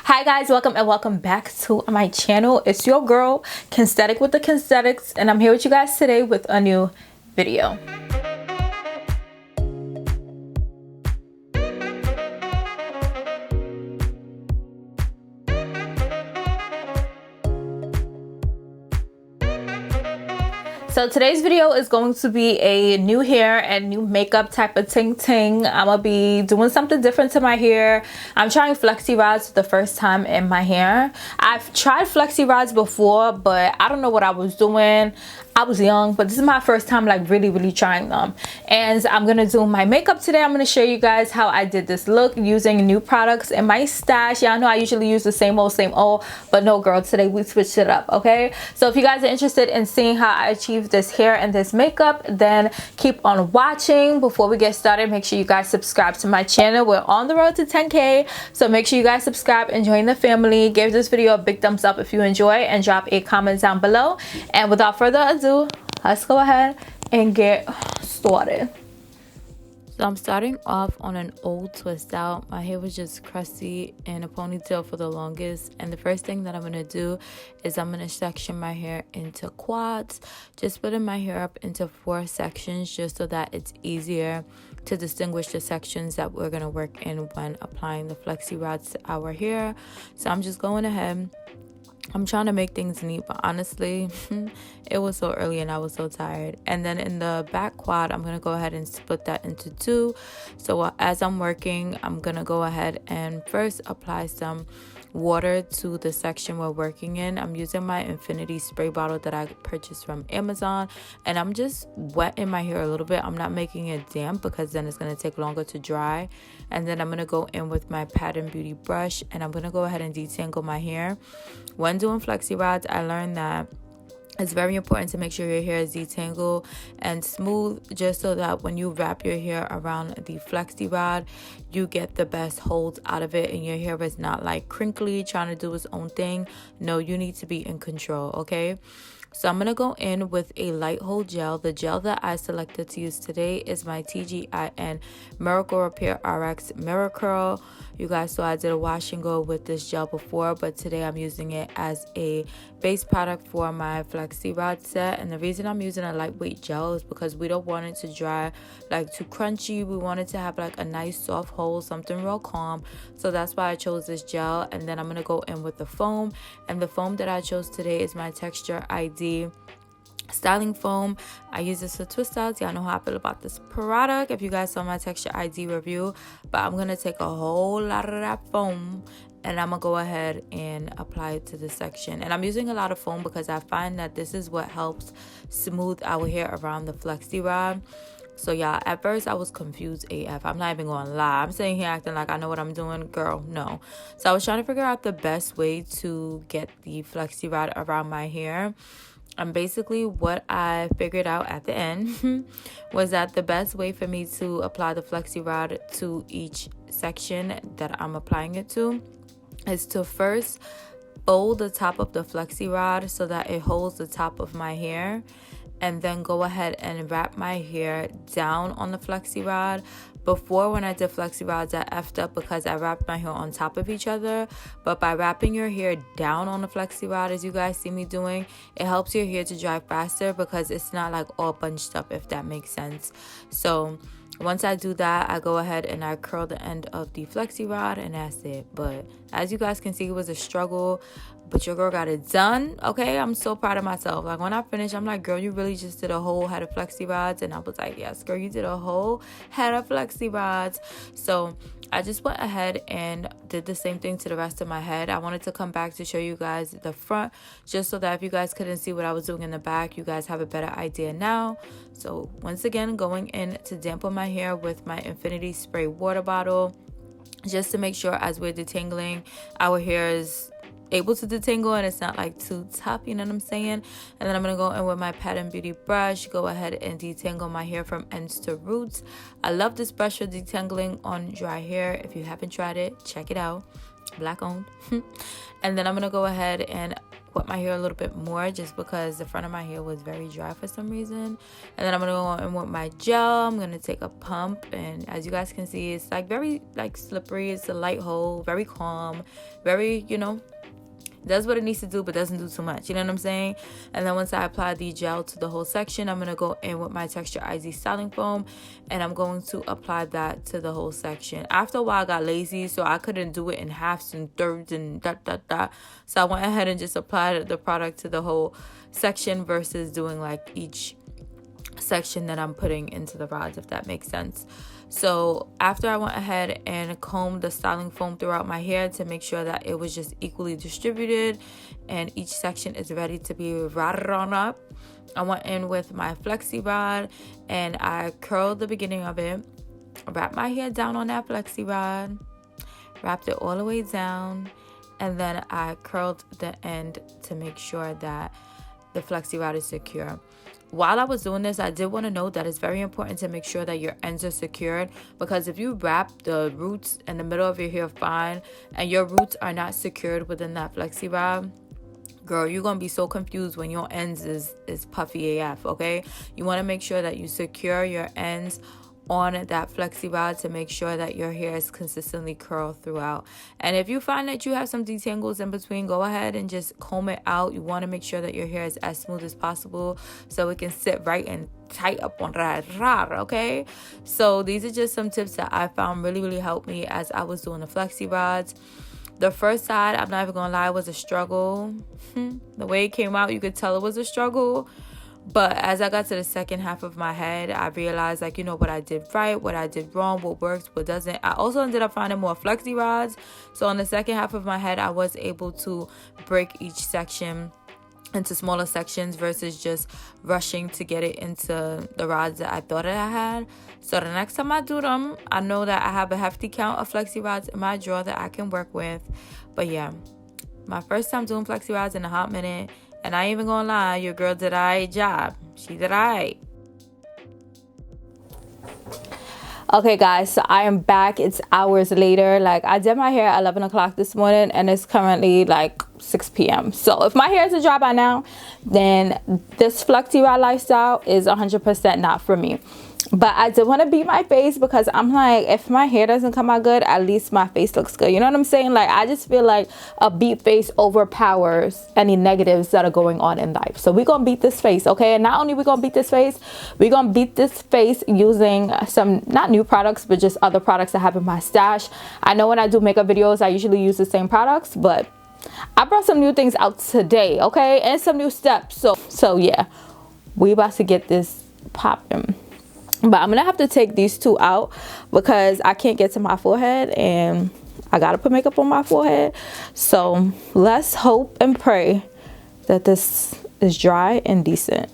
Hi guys, welcome back to my channel. It's your girl Kensthetic with the Kensthetics, and I'm here with you guys today with a new video. So today's video is going to be a new hair and new makeup type of ting. I'm gonna be doing something different to my hair. I'm trying flexi rods for the first time in my hair. I've tried flexi rods before, but I don't know what I was doing. I was young, but this is my first time like really trying them. And I'm gonna do my makeup today. I'm gonna show you guys how I did this look using new products in my stash. Y'all know I usually use the same old, but no girl, today we switched it up, okay? So if you guys are interested in seeing how I achieved this hair and this makeup, then keep on watching. Before we get started, make sure you guys subscribe to my channel. We're on the road to 10K, so make sure you guys subscribe and join the family. Give this video a big thumbs up if you enjoy, and drop a comment down below. And without further ado, let's go ahead and get started. So I'm starting off on an old twist out. My hair was just crusty in a ponytail for the longest, and the first thing that I'm going to do is I'm going to section my hair into quads, just splitting my hair up into 4 sections just so that it's easier to distinguish the sections that we're going to work in when applying the flexi rods to our hair. So I'm just going ahead. I'm trying to make things neat, but honestly, it was so early and I was so tired. And then in the back quad, I'm going to go ahead and split that into 2. So as I'm working, I'm going to go ahead and first apply some water to the section we're working in. I'm using my Infinity spray bottle that I purchased from Amazon, and I'm just wetting my hair a little bit. I'm not making it damp because then it's going to take longer to dry. And then I'm going to go in with my Pattern Beauty brush, and I'm going to go ahead and detangle my hair. When doing flexi rods, I learned that it's very important to make sure your hair is detangled and smooth, just so that when you wrap your hair around the flexi rod, you get the best holds out of it and your hair is not like crinkly trying to do its own thing. No, you need to be in control, okay? So I'm going to go in with a light hold gel. The gel that I selected to use today is my TGIN Miracle Repair RX Mirror Curl. You guys saw I did a wash and go with this gel before, but today I'm using it as a base product for my flexi rod set. And the reason I'm using a lightweight gel is because we don't want it to dry like too crunchy. We want it to have like a nice soft hold, something real calm. So that's why I chose this gel. And then I'm going to go in with the foam. And the foam that I chose today is my Texture ID styling foam. I use this for twist outs. Y'all know how I feel about this product if you guys saw my Texture ID review. But I'm gonna take a whole lot of that foam and I'm gonna go ahead and apply it to the section. And I'm using a lot of foam because I find that this is what helps smooth our hair around the flexi rod. So yeah, at first I was confused AF. I'm not even gonna lie. I'm sitting here acting like I know what I'm doing. Girl, no. So I was trying to figure out the best way to get the flexi rod around my hair. And basically what I figured out at the end was that the best way for me to apply the flexi rod to each section that I'm applying it to is to first fold the top of the flexi rod so that it holds the top of my hair, and then go ahead and wrap my hair down on the flexi rod. Before, when I did flexi rods, I effed up because I wrapped my hair on top of each other. But by wrapping your hair down on the flexi rod, as you guys see me doing, it helps your hair to dry faster because it's not like all bunched up, if that makes sense. So once I do that, I go ahead and I curl the end of the flexi rod, and that's it. But as you guys can see, it was a struggle, but your girl got it done, okay? I'm so proud of myself. Like, when I finished, I'm like, girl, you really just did a whole head of flexi rods? And I was like, yes, girl, you did a whole head of flexi rods. So I just went ahead and did the same thing to the rest of my head. I wanted to come back to show you guys the front, just so that if you guys couldn't see what I was doing in the back, you guys have a better idea now. So once again, going in to dampen my hair with my Infinity spray water bottle, just to make sure as we're detangling, our hair is able to detangle and it's not like too tough, you know what I'm saying? And then I'm gonna go in with my Pattern Beauty brush, go ahead and detangle my hair from ends to roots. I love this brush for detangling on dry hair. If you haven't tried it, check it out. Black owned. And then I'm gonna go ahead and wet my hair a little bit more just because the front of my hair was very dry for some reason. And then I'm gonna go in with my gel. I'm gonna take a pump, and as you guys can see, it's like very like slippery. It's a light hold, very calm, very, you know, does what it needs to do but doesn't do too much, you know what I'm saying? And then once I apply the gel to the whole section, I'm gonna go in with my texturized styling foam, and I'm going to apply that to the whole section. After a while I got lazy, so I couldn't do it in halves and thirds and dot. So I went ahead and just applied the product to the whole section versus doing like each section that I'm putting into the rods, if that makes sense. So after I went ahead and combed the styling foam throughout my hair to make sure that it was just equally distributed and each section is ready to be rodded on up, I went in with my Flexi rod and I curled the beginning of it, wrapped my hair down on that Flexi rod, wrapped it all the way down, and then I curled the end to make sure that the Flexi rod is secure. While I was doing this, I did want to note that it's very important to make sure that your ends are secured, because if you wrap the roots in the middle of your hair fine and your roots are not secured within that Flexi rod, girl, you're gonna be so confused when your ends is puffy AF, okay? You want to make sure that you secure your ends on that Flexi rod to make sure that your hair is consistently curled throughout. And if you find that you have some detangles in between, go ahead and just comb it out. You want to make sure that your hair is as smooth as possible so it can sit right and tight up on that rod, okay? So these are just some tips that I found really helped me as I was doing the Flexi rods. The first side, I'm not even gonna lie, was a struggle. The way it came out, you could tell it was a struggle. But as I got to the second half of my head, I realized, like, you know, what I did right, what I did wrong, what works, what doesn't. I also ended up finding more Flexi rods. So on the second half of my head, I was able to break each section into smaller sections versus just rushing to get it into the rods that I thought that I had. So the next time I do them, I know that I have a hefty count of Flexi rods in my drawer that I can work with. But yeah, my first time doing Flexi rods in a hot minute. And I ain't even gonna lie, your girl did a job. She did alright. Okay guys, so I am back. It's hours later. Like, I did my hair at 11 o'clock this morning and it's currently like 6 p.m. So if my hair isn't dry by now, then this Flexi rod lifestyle is 100% not for me. But I did want to beat my face because I'm like, if my hair doesn't come out good, at least my face looks good. You know what I'm saying? Like, I just feel like a beat face overpowers any negatives that are going on in life. So we're going to beat this face, okay? And not only we going to beat this face, we're going to beat this face using some, not new products, but just other products I have in my stash. I know when I do makeup videos, I usually use the same products, but I brought some new things out today, okay? And some new steps. So yeah, we about to get this popping. But I'm gonna have to take these two out because I can't get to my forehead and I gotta put makeup on my forehead. So let's hope and pray that this is dry and decent.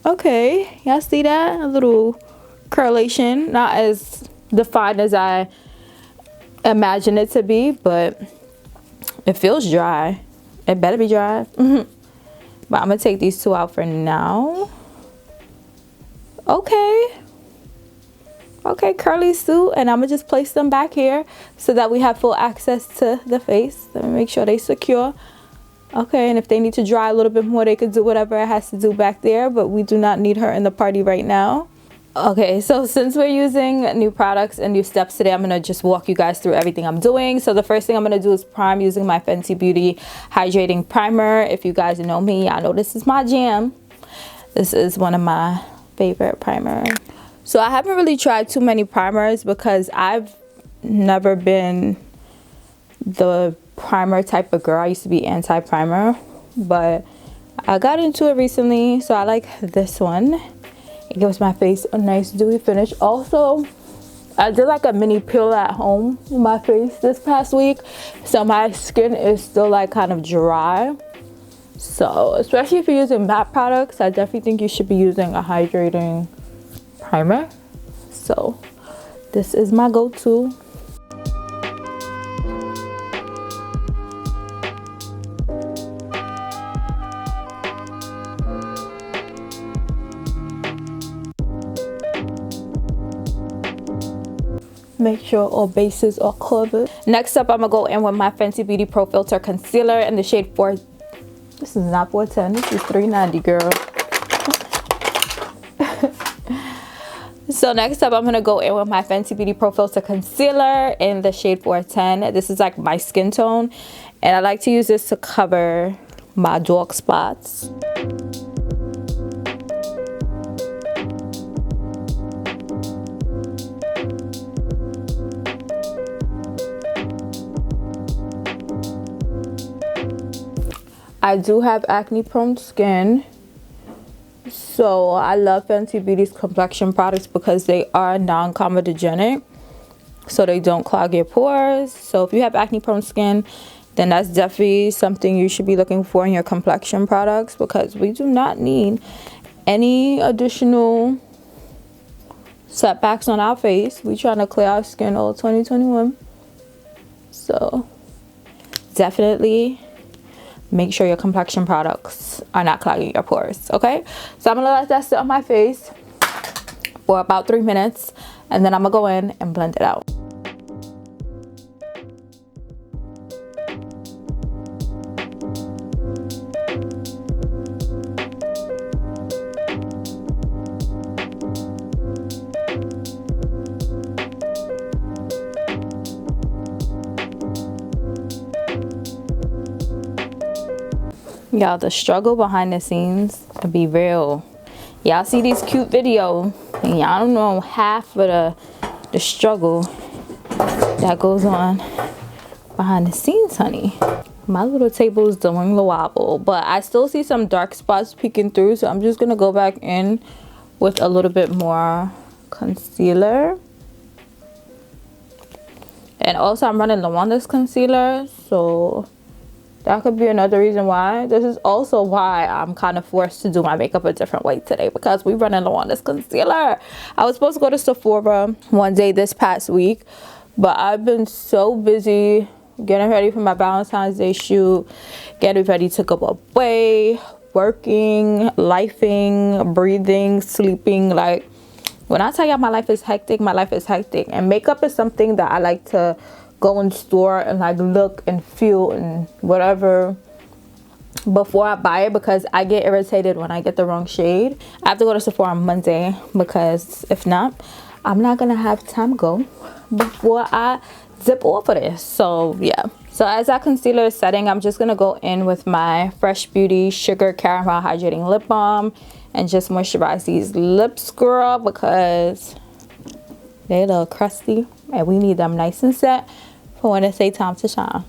Okay, y'all see that? A little correlation, not as defined as I imagine it to be, but it feels dry. It better be dry. But I'm gonna take these two out for now. Okay, curly suit, and I'm gonna just place them back here so that we have full access to the face. Let me make sure they secure. Okay, and if they need to dry a little bit more, they could do whatever it has to do back there, but we do not need her in the party right now. Okay, so since we're using new products and new steps today, I'm going to just walk you guys through everything I'm doing. So the first thing I'm going to do is prime using my Fenty Beauty Hydrating Primer. If you guys know me, I know this is my jam. This is one of my favorite primers. So I haven't really tried too many primers because I've never been the primer type of girl. I used to be anti-primer, but I got into it recently, so I like this one. It gives my face a nice dewy finish. Also, I did like a mini peel at home in my face this past week, so my skin is still like kind of dry. So especially if you're using matte products, I definitely think you should be using a hydrating primer. So this is my go-to. Make sure all bases are covered. Next up, I'm gonna go in with my Fenty Beauty Pro Filter Concealer in the shade 4. This is not 410, this is 390, girl. So next up, I'm gonna go in with my Fenty Beauty Pro Filter Concealer in the shade 410. This is like my skin tone, and I like to use this to cover my dark spots. I do have acne prone skin, so I love Fenty Beauty's complexion products because they are non-comedogenic, so they don't clog your pores. So if you have acne prone skin, then that's definitely something you should be looking for in your complexion products, because we do not need any additional setbacks on our face. We trying to clear our skin all 2021. So definitely make sure your complexion products are not clogging your pores, okay? So I'm gonna let that sit on my face for about 3 minutes, and then I'm gonna go in and blend it out. Y'all, the struggle behind the scenes can be real. Y'all see these cute videos, and y'all don't know half of the struggle that goes on behind the scenes, honey. My little table is doing the wobble, but I still see some dark spots peeking through, so I'm just gonna go back in with a little bit more concealer. And also I'm running low on this concealer, so that could be another reason why. This is also why I'm kind of forced to do my makeup a different way today, because we're running low on this concealer. I was supposed to go to Sephora one day this past week, but I've been so busy getting ready for my Valentine's Day shoot, getting ready to go away, working, lifing, breathing, sleeping. Like, when I tell y'all my life is hectic, my life is hectic. And makeup is something that I like to go in store and like look and feel and whatever before I buy it, because I get irritated when I get the wrong shade. I have to go to Sephora on Monday, because if not, I'm not gonna have time go before I zip off of this. So yeah, so as that concealer is setting, I'm just gonna go in with my Fresh Beauty Sugar Caramel Hydrating Lip Balm and just moisturize these lips, girl, because they're a little crusty and we need them nice and set for when it's time to shine.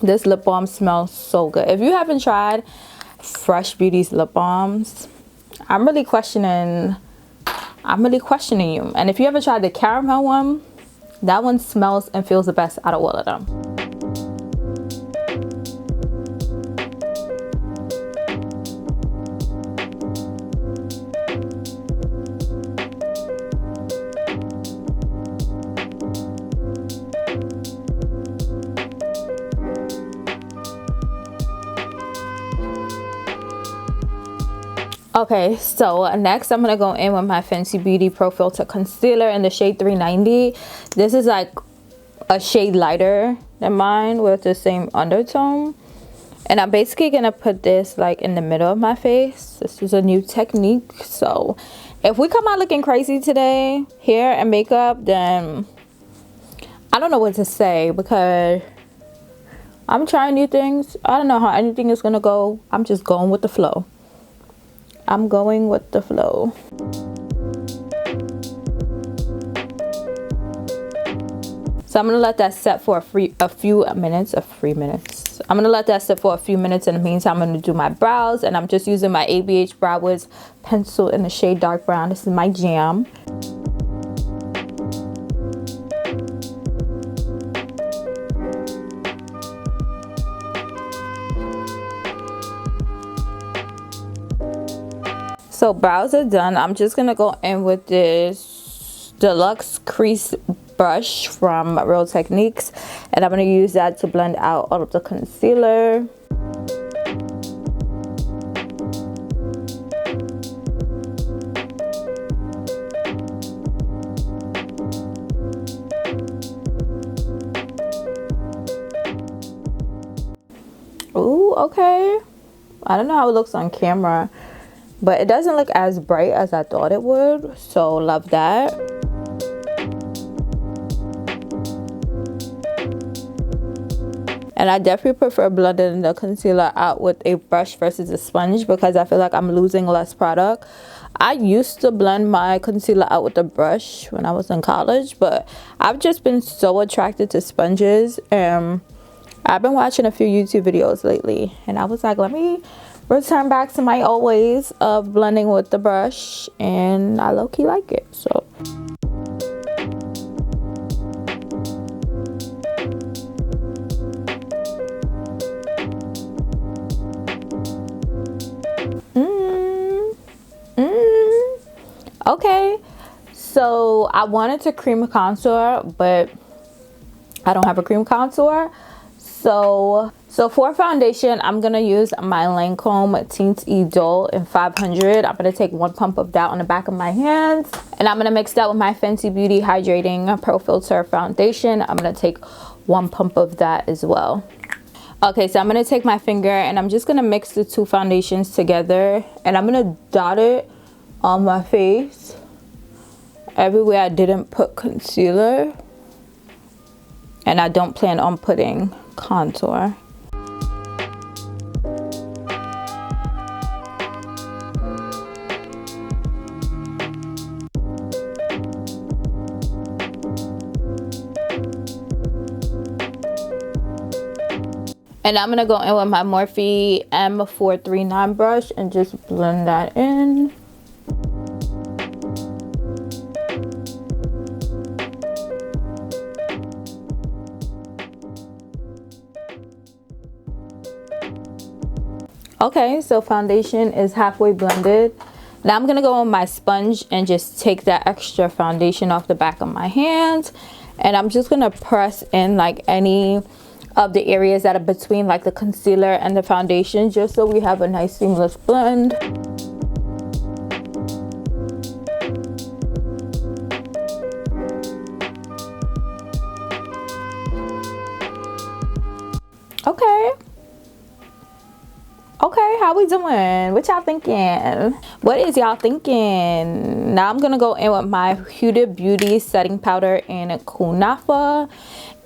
This lip balm smells so good. If you haven't tried Fresh Beauty's lip balms, I'm really questioning you. And if you ever tried the caramel one, that one smells and feels the best out of all of them. Okay, so next I'm gonna go in with my Fenty Beauty Pro Filter Concealer in the shade 390. This is like a shade lighter than mine with the same undertone. And I'm basically gonna put this like in the middle of my face. This is a new technique. So if we come out looking crazy today, hair and makeup, then I don't know what to say, because I'm trying new things. I don't know how anything is gonna go. I'm just going with the flow. I'm going with the flow. So I'm gonna let that set for a few minutes. I'm gonna let that sit for a few minutes. In the meantime, I'm gonna do my brows, and I'm just using my ABH Brow Wiz pencil in the shade dark brown. This is my jam. So brows are done. I'm just gonna go in with this deluxe crease brush from Real Techniques, and I'm gonna use that to blend out all of the concealer. Ooh, okay. I don't know how it looks on camera, but it doesn't look as bright as I thought it would, so love that. And I definitely prefer blending the concealer out with a brush versus a sponge because I feel like I'm losing less product. I used to blend my concealer out with a brush when I was in college, but I've just been so attracted to sponges, and I've been watching a few YouTube videos lately, and I was like, let me return back to my old ways of blending with the brush, and I low-key like it. So okay, so I wanted to cream contour, but I don't have a cream contour. So for foundation, I'm gonna use my Lancome Tint Idole in 500. I'm gonna take 1 pump of that on the back of my hands, and I'm gonna mix that with my Fenty Beauty Hydrating Pro Filter foundation. I'm gonna take 1 pump of that as well. Okay, so I'm gonna take my finger and I'm just gonna mix the two foundations together, and I'm gonna dot it on my face everywhere I didn't put concealer, and I don't plan on putting contour. And I'm gonna go in with my Morphe M439 brush and just blend that in. Okay, so foundation is halfway blended. Now I'm gonna go on my sponge and just take that extra foundation off the back of my hands, and I'm just gonna press in like any of the areas that are between like the concealer and the foundation, just so we have a nice seamless blend. Okay, how we doing? What y'all thinking? What is y'all thinking? Now I'm gonna go in with my Huda Beauty setting powder in Kunafa,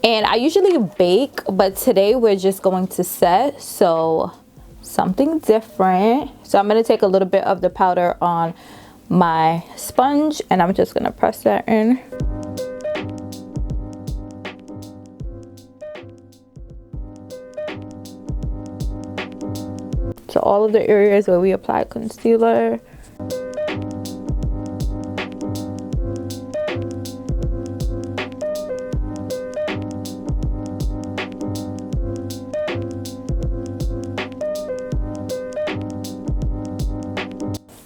and I usually bake, but today we're just going to set, so something different. So I'm gonna take a little bit of the powder on my sponge, and I'm just gonna press that in. So all of the areas where we apply concealer.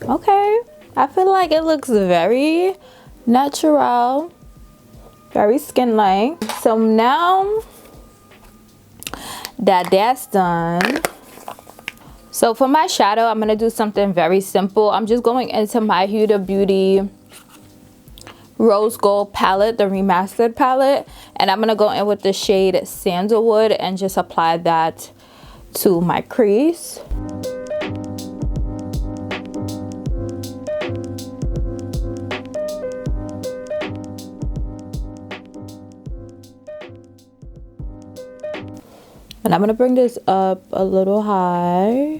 Okay, I feel like it looks very natural, very skin-like. So now that that's done, so for my shadow, I'm going to do something very simple. I'm just going into my Huda Beauty Rose Gold palette, the remastered palette. And I'm going to go in with the shade Sandalwood and just apply that to my crease. And I'm going to bring this up a little higher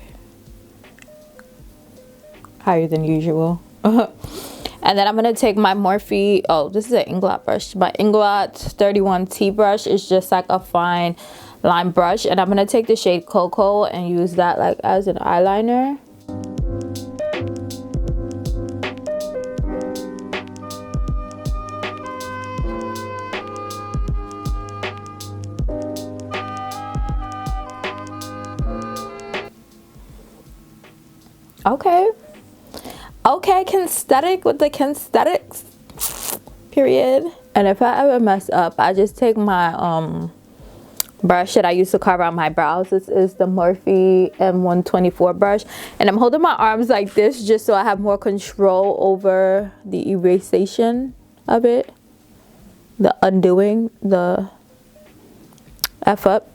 than usual. And then I'm going to take my Morphe, oh, this is an Inglot brush. My Inglot 31T brush is just like a fine line brush. And I'm going to take the shade Cocoa and use that like as an eyeliner. Okay, Kensthetic with the Kensthetics, period. And if I ever mess up, I just take my brush that I used to carve out my brows. This is the Morphe M124 brush, and I'm holding my arms like this just so I have more control over the erasation of it, the undoing, the F up.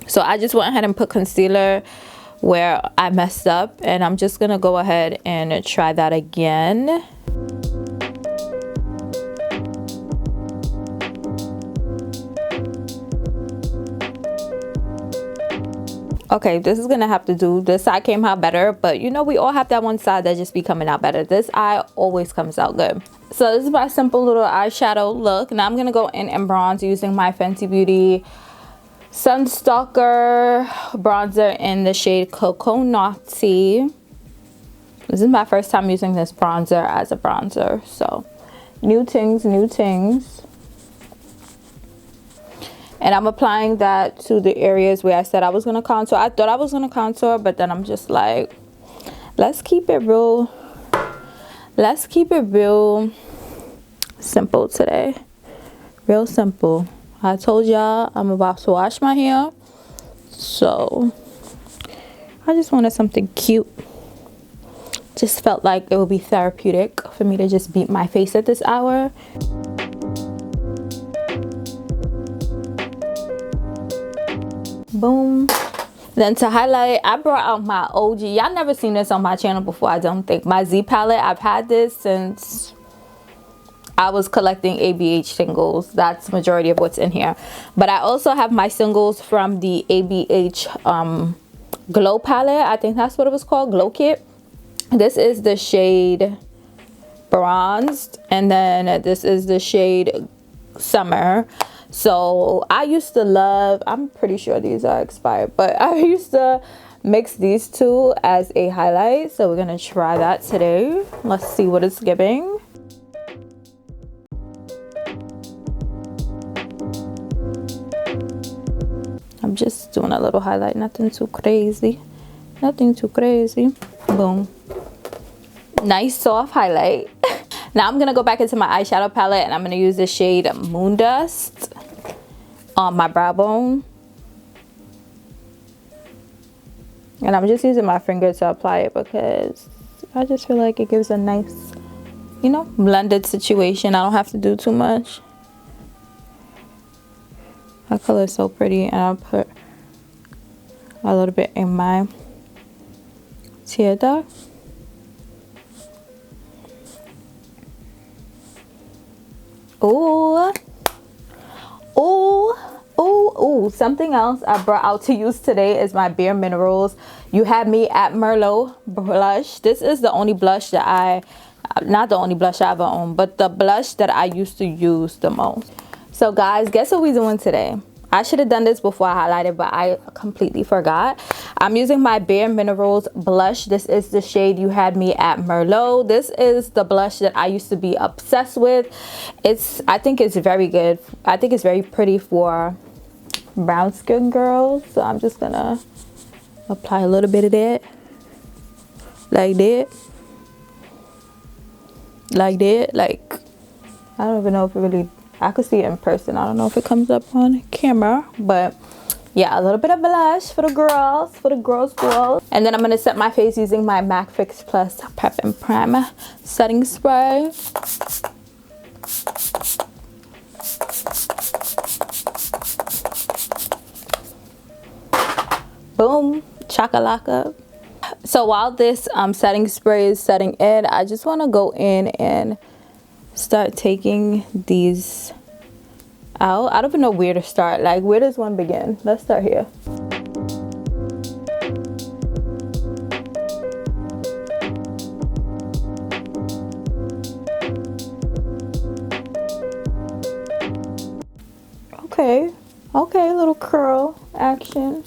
So I just went ahead and put concealer where I messed up, and I'm just gonna go ahead and try that again. Okay, this is gonna have to do. This side came out better, but you know, we all have that one side that just be coming out better. This eye always comes out good. So this is my simple little eyeshadow look. Now I'm gonna go in and bronze using my Fenty Beauty Sunstalker bronzer in the shade Cocoa Naughty. This is my first time using this bronzer as a bronzer, so new things, new things. And I'm applying that to the areas where I said I was gonna contour. I thought I was gonna contour, but then I'm just like, let's keep it real simple today. Real simple. I told y'all I'm about to wash my hair, so I just wanted something cute. Just felt like it would be therapeutic for me to just beat my face at this hour. Boom. Then to highlight, I brought out my OG. Y'all never seen this on my channel before, I don't think. My Z palette. I've had this since I was collecting ABH singles. That's the majority of what's in here. But I also have my singles from the ABH Glow palette. I think that's what it was called, Glow Kit. This is the shade Bronzed, and then this is the shade Summer. So I used to love, I'm pretty sure these are expired, but I used to mix these two as a highlight. So we're gonna try that today. Let's see what it's giving. I'm just doing a little highlight, nothing too crazy. Nothing too crazy. Boom. Nice soft highlight. Now I'm gonna go back into my eyeshadow palette and I'm gonna use the shade Moon Dust on my brow bone. And I'm just using my finger to apply it because I just feel like it gives a nice, you know, blended situation. I don't have to do too much. That color is so pretty, and I'll put a little bit in my tear duct. Ooh. Ooh. Ooh. Ooh. Something else I brought out to use today is my Bare Minerals You Had Me at Merlot blush. This is the only blush that not the only blush I ever own, but the blush that I used to use the most. So guys, guess what we're doing today? I should have done this before I highlighted, but I completely forgot. I'm using my Bare Minerals blush. This is the shade You Had Me at Merlot. This is the blush that I used to be obsessed with. I think it's very good. I think it's very pretty for brown skin girls. So I'm just gonna apply a little bit of that. Like that. Like that. Like, I don't even know if it really, I could see it in person. I don't know if it comes up on camera, but yeah, a little bit of blush for the girls, girls. And then I'm gonna set my face using my MAC Fix Plus Prep and Primer setting spray. Boom, chakalaka. So while this setting spray is setting in, I just want to go in and start taking these out. I don't even know where to start. Like, where does one begin? Let's start here. Okay, little curl action.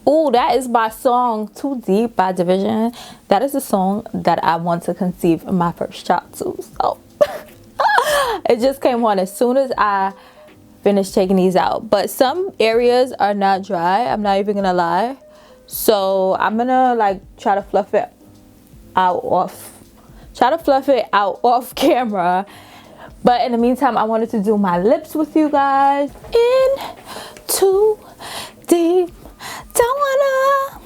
Oh, that is my song Too Deep by Division. That is the song that I want to conceive my first child to. So it just came on as soon as I finish taking these out. But some areas are not dry, I'm not even gonna lie. So I'm gonna like try to fluff it out off camera. But in the meantime, I wanted to do my lips with you guys. In too deep, don't wanna.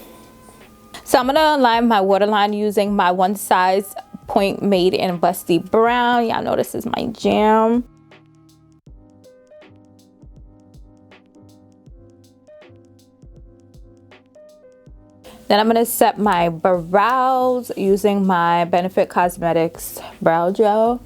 So I'm gonna align my waterline using my One Size Point Made in Busty Brown. Y'all know this is my jam. Then I'm gonna set my brows using my Benefit Cosmetics brow gel.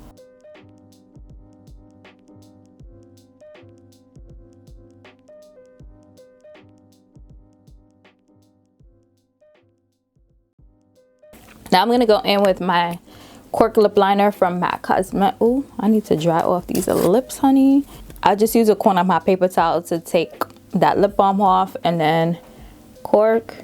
Now I'm gonna go in with my Cork lip liner from MAC Cosmetics. Ooh, I need to dry off these lips, honey. I just use a corner of my paper towel to take that lip balm off, and then cork.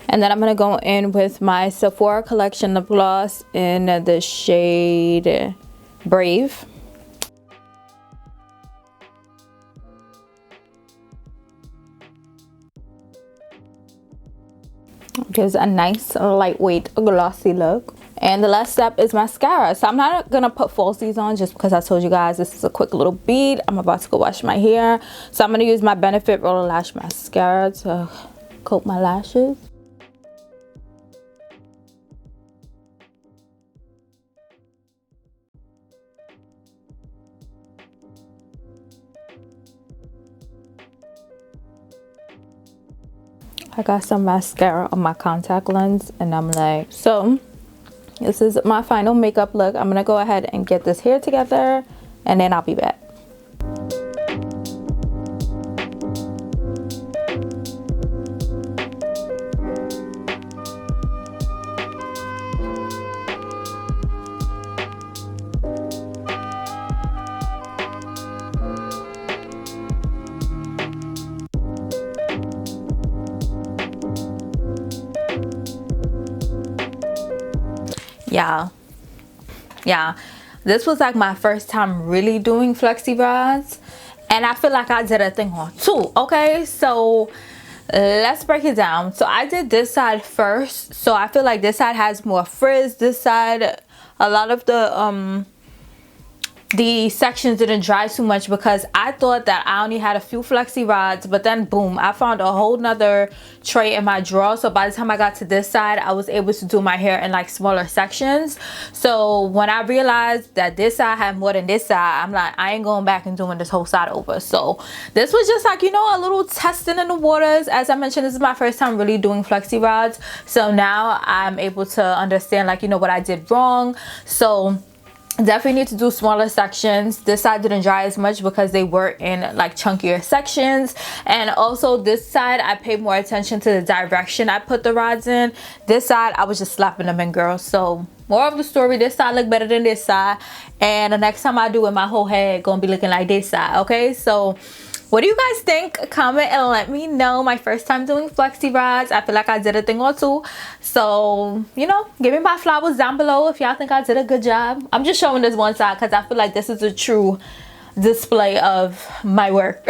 And then I'm gonna go in with my Sephora Collection lip gloss in the shade Brave. Gives a nice lightweight glossy look. And the last step is mascara. So I'm not gonna put falsies on just because I told you guys this is a quick little bead. I'm about to go wash my hair, so I'm gonna use my Benefit Roller Lash Mascara to coat my lashes. I got some mascara on my contact lens, and I'm like, so this is my final makeup look. I'm gonna go ahead and get this hair together, and then I'll be back. Yeah, this was like my first time really doing flexi rods, and I feel like I did a thing or two. Okay, so let's break it down. So I did this side first, so I feel like this side has more frizz. This side, a lot of the sections didn't dry too much because I thought that I only had a few flexi rods, but then boom, I found a whole nother tray in my drawer. So by the time I got to this side, I was able to do my hair in like smaller sections. So when I realized that this side had more than this side, I'm like, I ain't going back and doing this whole side over. So this was just like, you know, a little testing in the waters. As I mentioned, this is my first time really doing flexi rods, so now I'm able to understand, like, you know, what I did wrong. So definitely need to do smaller sections. This side didn't dry as much because they were in like chunkier sections, and also this side I paid more attention to the direction I put the rods in. This side I was just slapping them in, girls. So more of the story, this side look better than this side, and the next time I do it, my whole head gonna be looking like this side. Okay, so what do you guys think? Comment and let me know. My first time doing flexi rods. I feel like I did a thing or two. So, you know, give me my flowers down below if y'all think I did a good job. I'm just showing this one side because I feel like this is a true display of my work.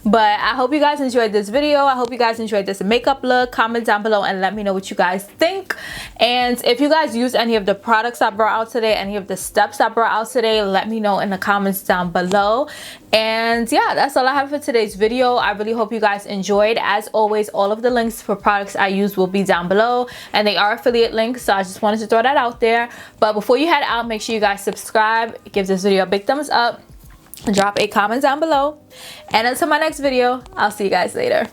But I hope you guys enjoyed this video. I hope you guys enjoyed this makeup look. Comment down below and let me know what you guys think. And if you guys use any of the products I brought out today, any of the steps I brought out today, let me know in the comments down below. And yeah, that's all I have for today's video. I really hope you guys enjoyed. As always, all of the links for products I use will be down below, and they are affiliate links, so I just wanted to throw that out there. But before you head out, make sure you guys subscribe, give this video a big thumbs up, drop a comment down below, and until my next video, I'll see you guys later.